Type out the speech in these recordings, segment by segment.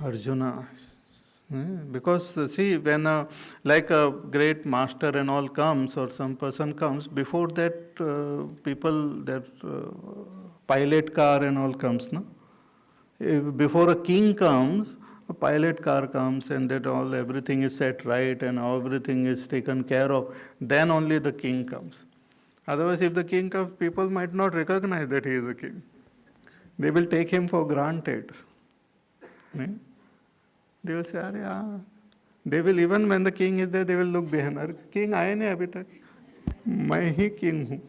Arjuna. Because see, when like a great master and all comes, or some person comes, before that people, that pilot car and all comes, no? If before a king comes, a pilot car comes, and that all, everything is set right and everything is taken care of, then only the king comes. Otherwise, if the king comes, people might not recognize that he is a king. They will take him for granted. Hmm? They will say, "Arey, ah." They will, even when the king is there, they will look behind. "Arey, king आए नहीं अभी तक, मैं ही king हूँ."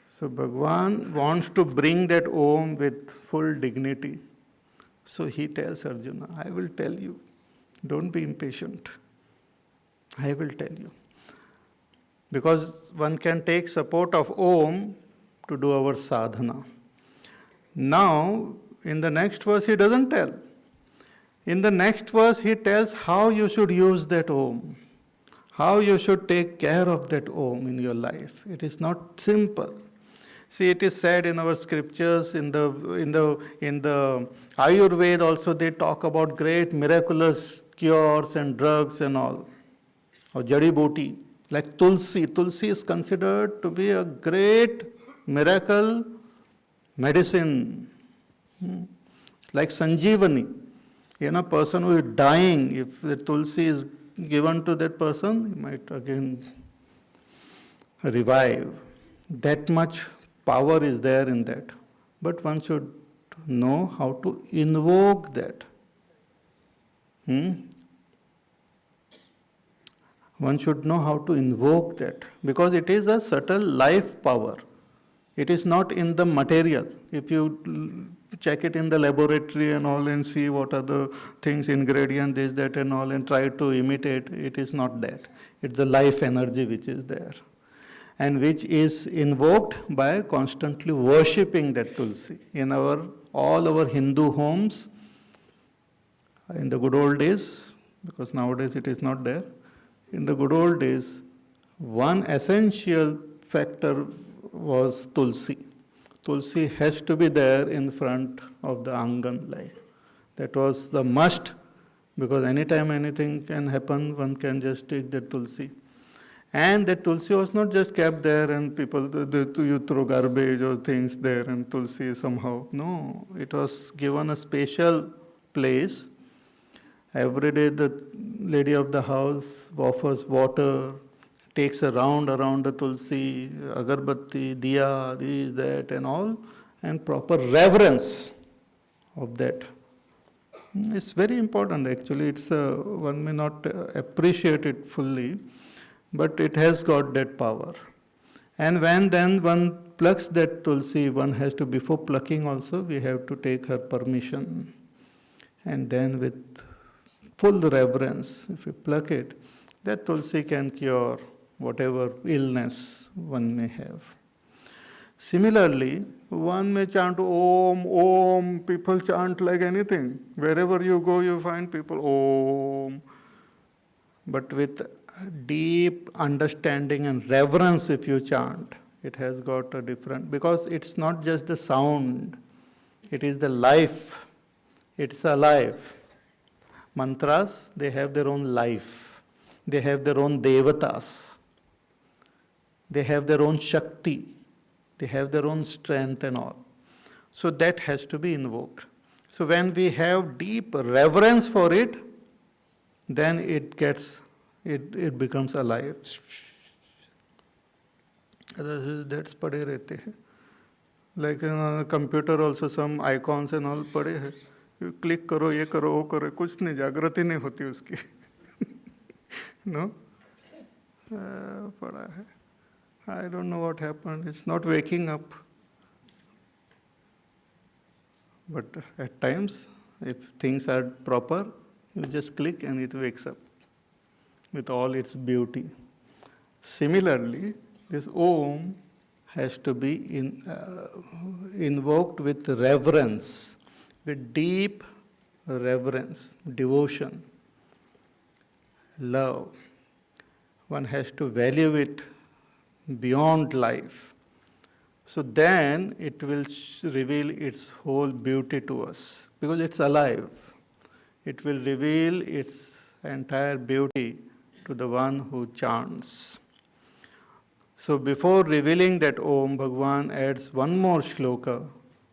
So Bhagwan wants to bring that Om with full dignity. So he tells Arjuna, I will tell you. Don't be impatient. I will tell you. Because one can take support of Om to do our sadhana. Now, in the next verse, he doesn't tell. In the next verse, he tells how you should use that Om, how you should take care of that Om in your life. It is not simple. See, it is said in our scriptures, in the Ayurveda also, they talk about great miraculous cures and drugs and all, or jadi booty, like tulsi. Tulsi is considered to be a great miracle medicine. It's like sanjeevani. A person who is dying, if the tulsi is given to that person, he might again revive. That much power is there in that. But one should know how to invoke that. One should know how to invoke that, because it is a subtle life power. It is not in the material. If you check it in the laboratory and all and see what are the things, ingredient, this, that and all, and try to imitate, it is not that. It's the life energy which is there, and which is invoked by constantly worshipping that tulsi. In all our Hindu homes, in the good old days, because nowadays it is not there, in the good old days, one essential factor was tulsi. Tulsi has to be there in front of the angan. That was the must, because anytime anything can happen, one can just take that tulsi. And that tulsi was not just kept there and people, you throw garbage or things there and tulsi somehow. No, it was given a special place. Every day the lady of the house offers water, takes a round around the tulsi, agarbatti, diya, this, that and all, and proper reverence of that. It's very important actually. It's one may not appreciate it fully, but it has got that power. And when then one plucks that tulsi, one has to, before plucking also, we have to take her permission. And then with full reverence, if we pluck it, that tulsi can cure whatever illness one may have. Similarly, one may chant Om, Om, people chant like anything. Wherever you go, you find people Om. But with deep understanding and reverence, if you chant, it has got a different, because it's not just the sound, it is the life, it's alive. Mantras, they have their own life, they have their own devatas, they have their own shakti, they have their own strength and all. So that has to be invoked. So when we have deep reverence for it, then it becomes alive. That's pade rehte hai. Like in a computer also, some icons and all pade hai. You click karo, ye karo, wo karo, kuch nahi, jagrati nahi hoti uski. No? Pada hai. I don't know what happened. It's not waking up. But at times, if things are proper, you just click and it wakes up with all its beauty. Similarly, this Om has to be invoked with reverence, with deep reverence, devotion, love. One has to value it beyond life. So then it will reveal its whole beauty to us because it's alive. It will reveal its entire beauty to the one who chants. So before revealing that Om, Bhagavan adds one more shloka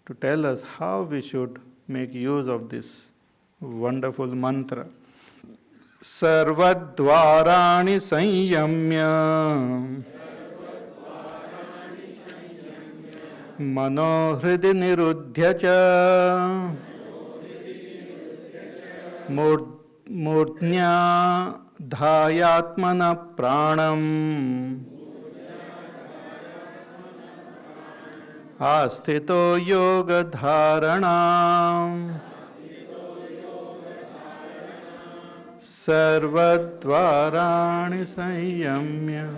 to tell us how we should make use of this wonderful mantra. Sarvadvarani sanyamya manohridi nirudhya cha murdhnya dhayatmana pranam Asthito yoga dharanam sarvadvarani sanyamya.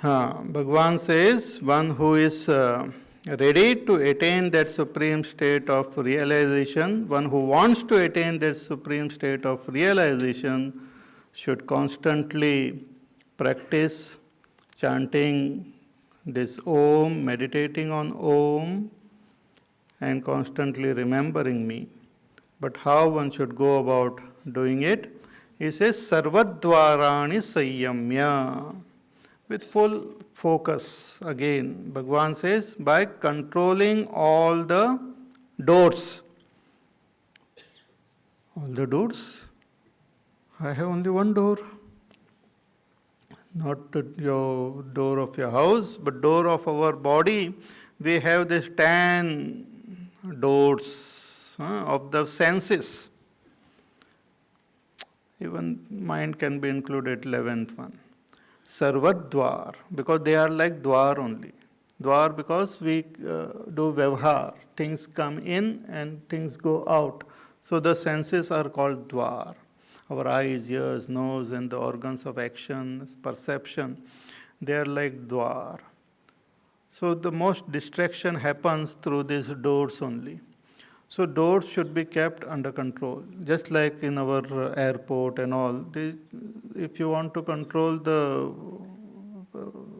Bhagavan says, one who is ready to attain that supreme state of realization, one who wants to attain that supreme state of realization should constantly practice chanting this Om, meditating on Om, and constantly remembering me. But how one should go about doing it? He says, Sarvadvarani Sanyamya. With full focus, again, Bhagavan says, by controlling all the doors. All the doors? I have only one door. Not your door of your house, but door of our body. We have these 10 doors of the senses. Even mind can be included, 11th one. Sarvadvar, because they are like dwar only. Dwar because we do vyavhar. Things come in and things go out. So the senses are called dwar. Our eyes, ears, nose, and the organs of action, perception, they are like dwar. So the most distraction happens through these doors only. So doors should be kept under control. Just like in our airport and all, if you want to control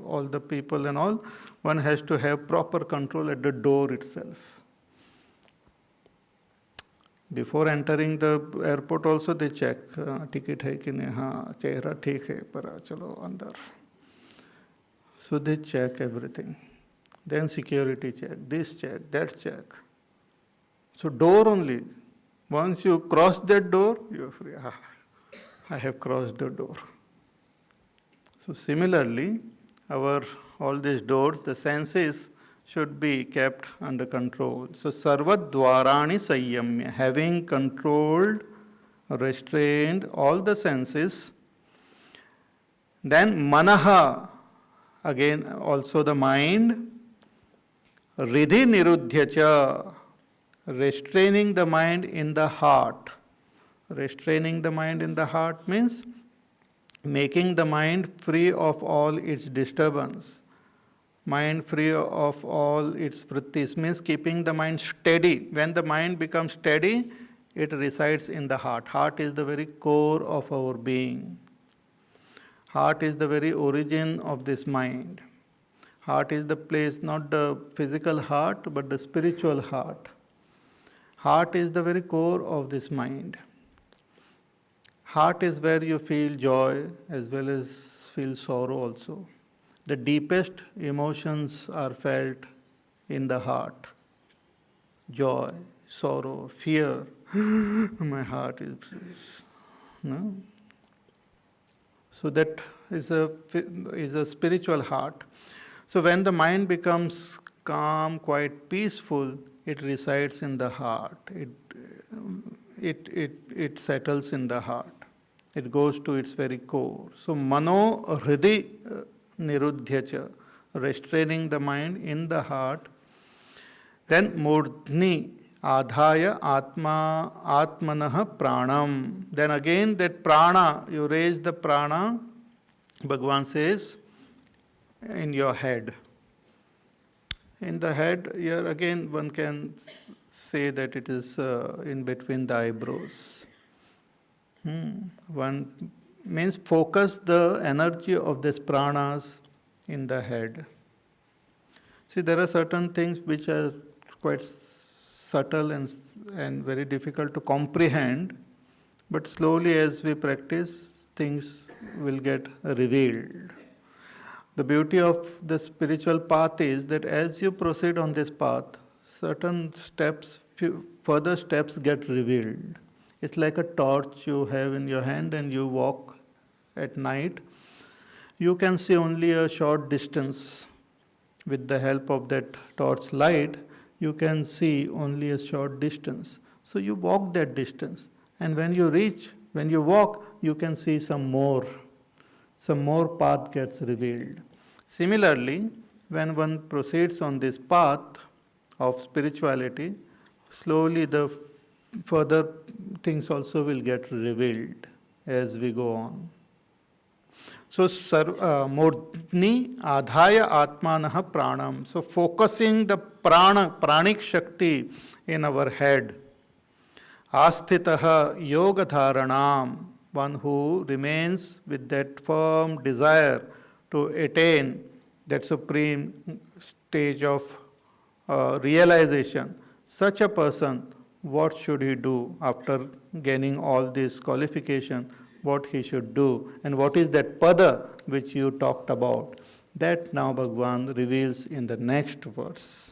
all the people and all, one has to have proper control at the door itself. Before entering the airport also they check, ticket hai ki nahi, haan, chehra theek hai, para chalo andar. So they check everything. Then security check, this check, that check. So door only. Once you cross that door, you are free. I have crossed the door. So similarly, all these doors, the senses should be kept under control. So sarvadvarani sanyamya, having controlled, restrained all the senses. Then manaha, again also the mind, ridhi nirudhya cha, restraining the mind in the heart. Restraining the mind in the heart means making the mind free of all its disturbance. Mind free of all its vrittis means keeping the mind steady. When the mind becomes steady, it resides in the heart. Heart is the very core of our being. Heart is the very origin of this mind. Heart is the place, not the physical heart, but the spiritual heart. Heart is the very core of this mind. Heart is where you feel joy as well as feel sorrow also. The deepest emotions are felt in the heart. Joy, sorrow, fear. My heart is... No? So that is a spiritual heart. So when the mind becomes calm, quite peaceful, it resides in the heart. It settles in the heart. It goes to its very core. So mano hridi nirudhyacha, restraining the mind in the heart. Then murdhni adhaya atmanah pranam. Then again that prana, you raise the prana, Bhagavan says, in your head. In the head, here again one can say that it is in between the eyebrows. One means focus the energy of these pranas in the head. See, there are certain things which are quite subtle and very difficult to comprehend, but slowly as we practice, things will get revealed. The beauty of the spiritual path is that as you proceed on this path, certain steps, further steps get revealed. It's like a torch you have in your hand and you walk at night. You can see only a short distance. With the help of that torch light, you can see only a short distance. So you walk that distance. And when you walk, you can see some more path gets revealed. Similarly, when one proceeds on this path of spirituality, slowly the further things also will get revealed as we go on. So, Murdni Adhaya Atmanaha Pranam. So, focusing the pranic Shakti in our head. Asthitaha Yoga Dharanam. One who remains with that firm desire to attain that supreme stage of realization. Such a person, what should he do after gaining all this qualification? What he should do, and what is that pada which you talked about? That now Bhagavan reveals in the next verse.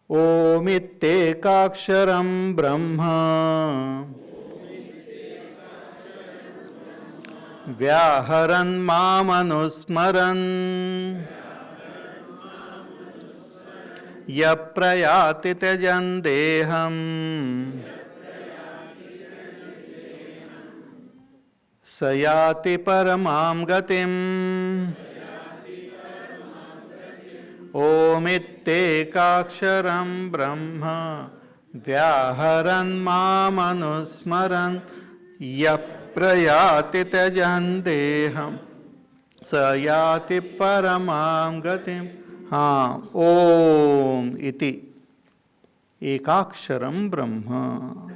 Om ittekaksharam brahma vyaharan mamanusmaran yaprayati tejan deham Sayati paramam gatim Om ittekaksharam brahma Vyaharan mamanusmaran Yaprayati tajan deham Sayati paramam gatim Om iti Ekaksharam brahma.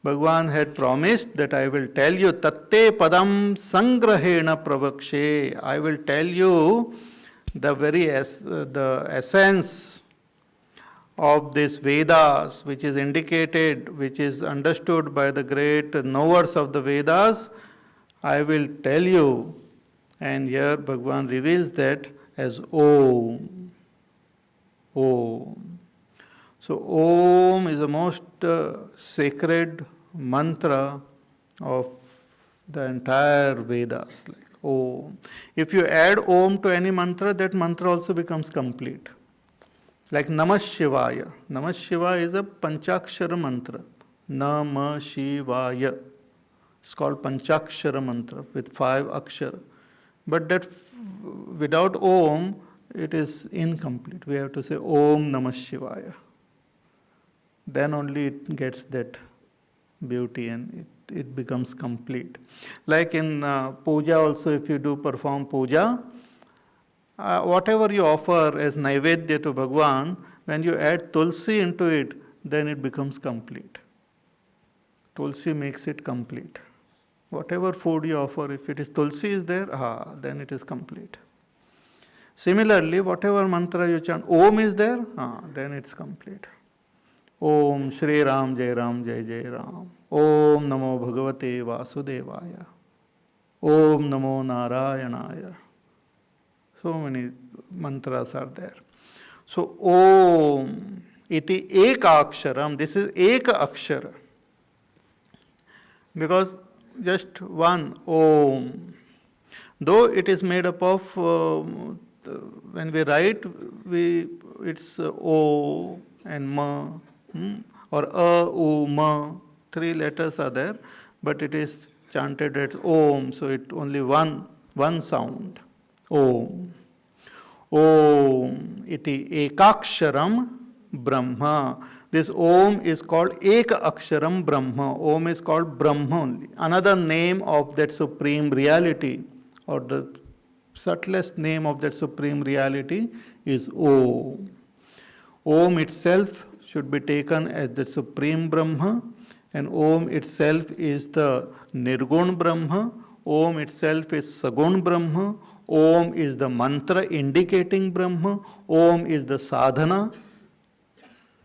Bhagavan had promised that I will tell you tatte padam sangrahena pravakshe. I will tell you the very the essence of this Vedas, which is indicated, which is understood by the great knowers of the Vedas. I will tell you, and here Bhagavan reveals that as Om. Om. So Om is the most sacred mantra of the entire Vedas, like Om. If you add Om to any mantra, that mantra also becomes complete. Like Namah Shivaya. Namah Shivaya is a Panchakshara mantra. Namah Shivaya. It's called Panchakshara mantra with 5 akshara. But that without Om, it is incomplete. We have to say Om Namah Shivaya. Then only it gets that beauty and it becomes complete. Like in puja also, if you do perform puja, whatever you offer as naivedya to Bhagwan, when you add tulsi into it, then it becomes complete. Tulsi makes it complete. Whatever food you offer, if it is tulsi is there, then it is complete. Similarly, whatever mantra you chant, Om is there, then it's complete. Om Shri Ram Jai Ram Jai Jai Ram. Om Namo Bhagavate Vasudevaya. Om Namo Narayanaya. So many mantras are there. So Om iti eka aksharam. This is eka akshara. Because just one Om. Though it is made up of, when we write, it's O and Ma. Or U, Ma, 3 letters are there, but it is chanted as Om, so it only one sound. Om. Om iti ekaksharam brahma. This Om is called Eka Aksharam Brahma. Om is called Brahma only. Another name of that supreme reality, or the subtlest name of that supreme reality is Om. Om itself should be taken as the Supreme Brahma, and Om itself is the Nirgun Brahma. Om itself is Sagun Brahma. Om is the mantra indicating Brahma. Om is the sadhana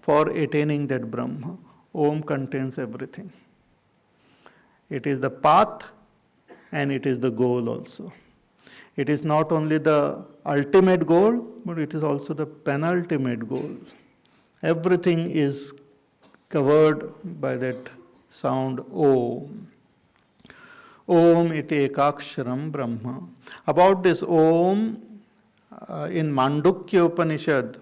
for attaining that Brahma. Om contains everything. It is the path and it is the goal also. It is not only the ultimate goal, but it is also the penultimate goal. Everything is covered by that sound Om. Om iti ekaksharam Brahma. About this Om, in Mandukya Upanishad,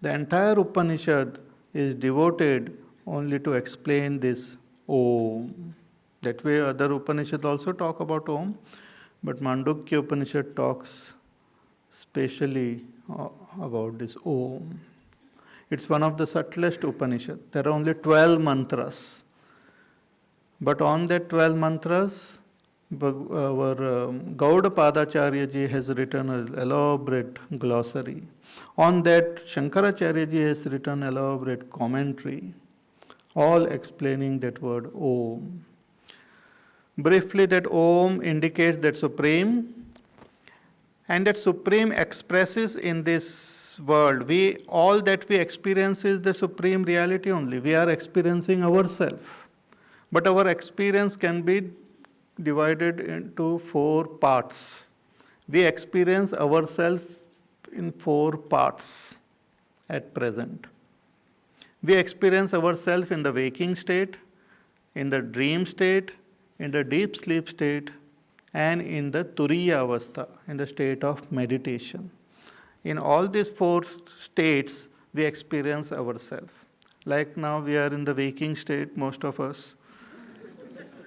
the entire Upanishad is devoted only to explain this Om. That way other Upanishads also talk about Om, but Mandukya Upanishad talks specially about this Om. It's one of the subtlest Upanishads. There are only 12 mantras. But on that 12 mantras, our Gauda Padacharya ji has written an elaborate glossary. On that, Shankaracharya ji has written an elaborate commentary, all explaining that word Om. Briefly, that Om indicates that Supreme, and that Supreme expresses in this world. All that we experience is the Supreme reality only. We are experiencing ourselves. But our experience can be divided into 4 parts. We experience ourselves in 4 parts at present. We experience ourselves in the waking state, in the dream state, in the deep sleep state, and in the Turiya Avastha, in the state of meditation. In all these 4 states, we experience ourselves. Like now we are in the waking state, most of us.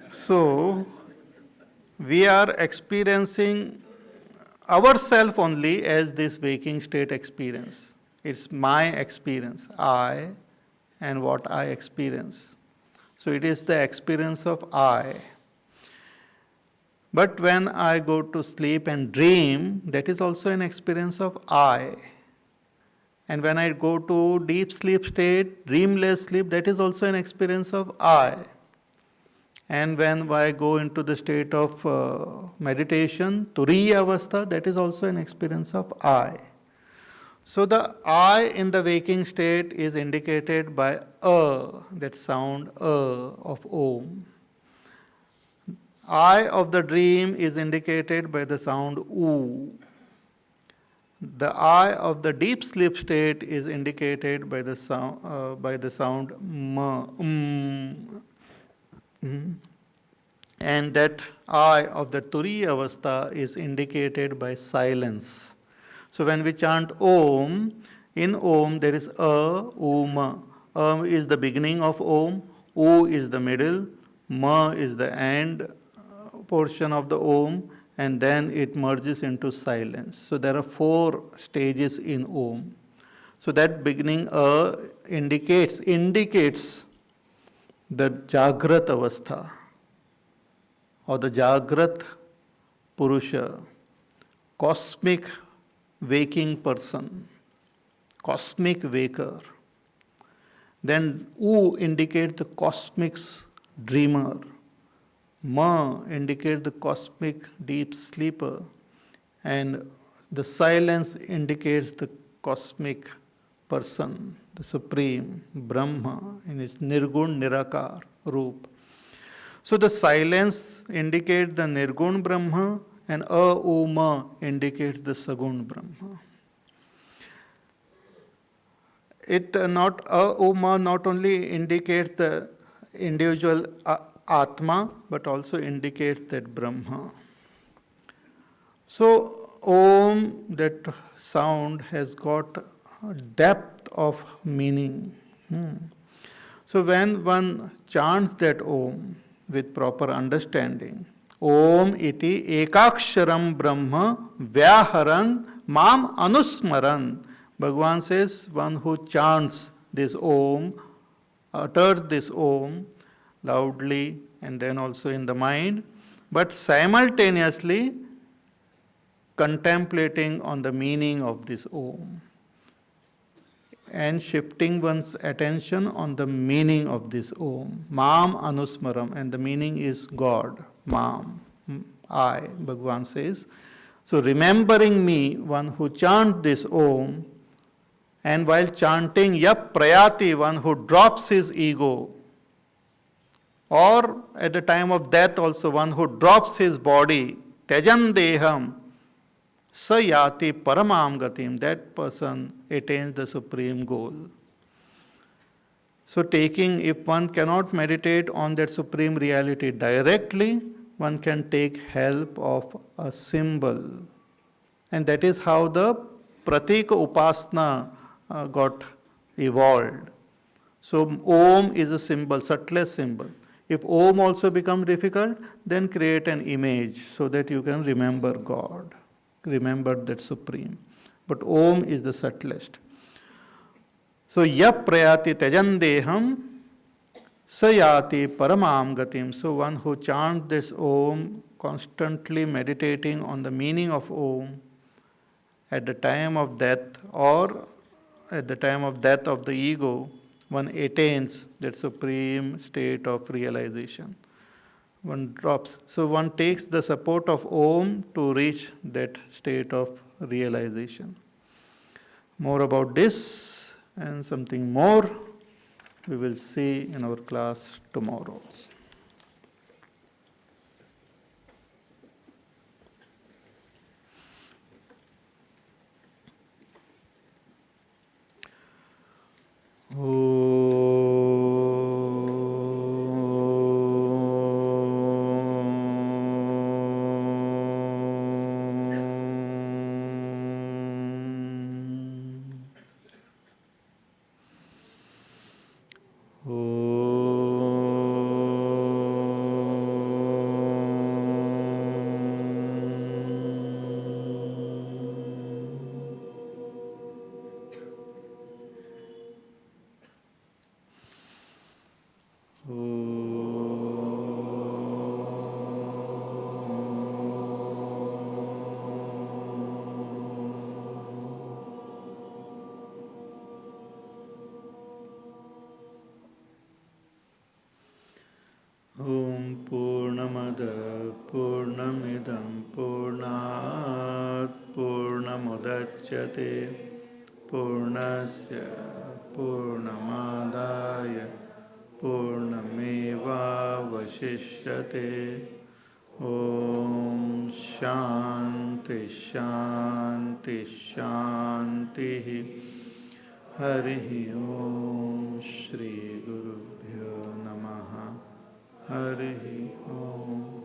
So, we are experiencing ourselves only as this waking state experience. It's my experience, I, and what I experience. So it is the experience of I. But when I go to sleep and dream, that is also an experience of I. And when I go to deep sleep state, dreamless sleep, that is also an experience of I. And when I go into the state of meditation, Turiya Avastha, that is also an experience of I. So the I in the waking state is indicated by that sound of Om. I of the dream is indicated by the sound U. The I of the deep sleep state is indicated by the sound Ma. And that I of the Turiya Avastha is indicated by silence. So when we chant Om, in Om there is Ma. Is the beginning of Om, U is the middle, Ma is the end portion of the Om, and then it merges into silence. So there are 4 stages in Om. So that beginning indicates the Jagrat Avastha, or the Jagrat Purusha, cosmic waking person, cosmic waker. Then U indicates the cosmic dreamer. Ma indicates the cosmic deep sleeper. And the silence indicates the cosmic person, the Supreme Brahma in its Nirgun Nirakar Roop. So the silence indicates the Nirgun Brahma, and Ma indicates the Sagun Brahma. Ma not only indicates the individual Atma, but also indicates that Brahma. So Om, that sound has got a depth of meaning. So when one chants that Om with proper understanding, Om iti ekaksharam Brahma vyaharan mam anusmaran. Bhagavan says, one who chants this Om, utters this Om loudly and then also in the mind, but simultaneously contemplating on the meaning of this Om. and shifting one's attention on the meaning of this Om. Mam Anusmaram, and the meaning is God. Mam, I, Bhagavan says. So remembering me, one who chants this Om, and while chanting Yap Prayati, one who drops his ego, or at the time of death also, one who drops his body, Tyajan Deham, Sayati Paramam Gatim, that person attains the supreme goal. So if one cannot meditate on that supreme reality directly, one can take help of a symbol. And that is how the Pratika Upasana got evolved. So Om is a symbol, subtlest symbol. If Om also becomes difficult, then create an image so that you can remember God, remember that Supreme. But Om is the subtlest. So Yap Prayati Tajandeham Sayati Paramam Gatim. So one who chants this Om, constantly meditating on the meaning of Om, at the time of death or at the time of death of the ego, one attains that supreme state of realization. One drops. So one takes the support of Om to reach that state of realization. More about this and something more we will see in our class tomorrow. Om Purnamada Purnamidam Purnat Purnamudachyate Purnasya Purnamadaya Purnameva Vashishyate. Om Shanti Shanti Shanti. Harihi Om Shri Gurubhyo Namaha. Harihi Om.